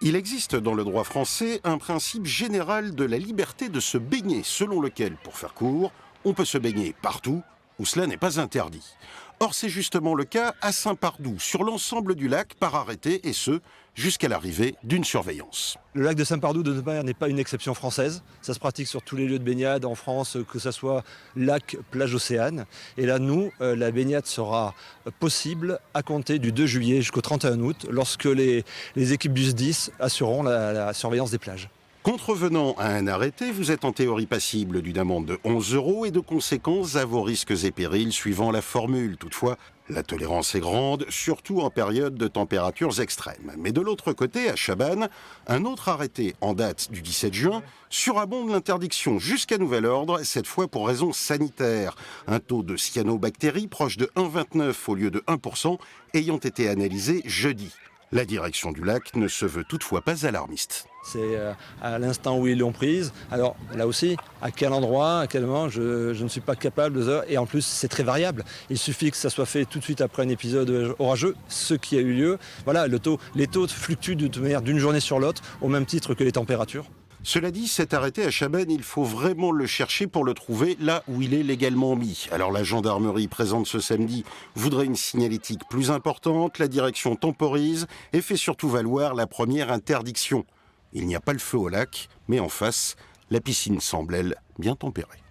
Il existe dans le droit français un principe général de la liberté de se baigner, selon lequel, pour faire court, on peut se baigner partout où cela n'est pas interdit. Or, c'est justement le cas à Saint-Pardoux, sur l'ensemble du lac, par arrêté, et ce, jusqu'à l'arrivée d'une surveillance. Le lac de Saint-Pardoux de toute manière n'est pas une exception française. Ça se pratique sur tous les lieux de baignade en France, que ce soit lac, plage, océane. Et là, nous, la baignade sera possible à compter du 2 juillet jusqu'au 31 août, lorsque les équipes du SDIS assureront la surveillance des plages. Contrevenant à un arrêté, vous êtes en théorie passible d'une amende de 11 € et de conséquences à vos risques et périls suivant la formule. Toutefois, la tolérance est grande, surtout en période de températures extrêmes. Mais de l'autre côté, à Chabannes, un autre arrêté en date du 17 juin surabonde l'interdiction jusqu'à nouvel ordre, cette fois pour raisons sanitaires. Un taux de cyanobactéries proche de 1,29 au lieu de 1% ayant été analysé jeudi. La direction du lac ne se veut toutefois pas alarmiste. C'est à l'instant où ils l'ont prise. Alors là aussi, à quel endroit, à quel moment, je ne suis pas capable de dire. Et en plus, c'est très variable. Il suffit que ça soit fait tout de suite après un épisode orageux, ce qui a eu lieu. Voilà, les taux fluctuent de manière d'une journée sur l'autre, au même titre que les températures. Cela dit, cet arrêté à Chabannes, il faut vraiment le chercher pour le trouver là où il est légalement mis. Alors la gendarmerie présente ce samedi voudrait une signalétique plus importante, la direction temporise et fait surtout valoir la première interdiction. Il n'y a pas le feu au lac, mais en face, la piscine semble, elle, bien tempérée.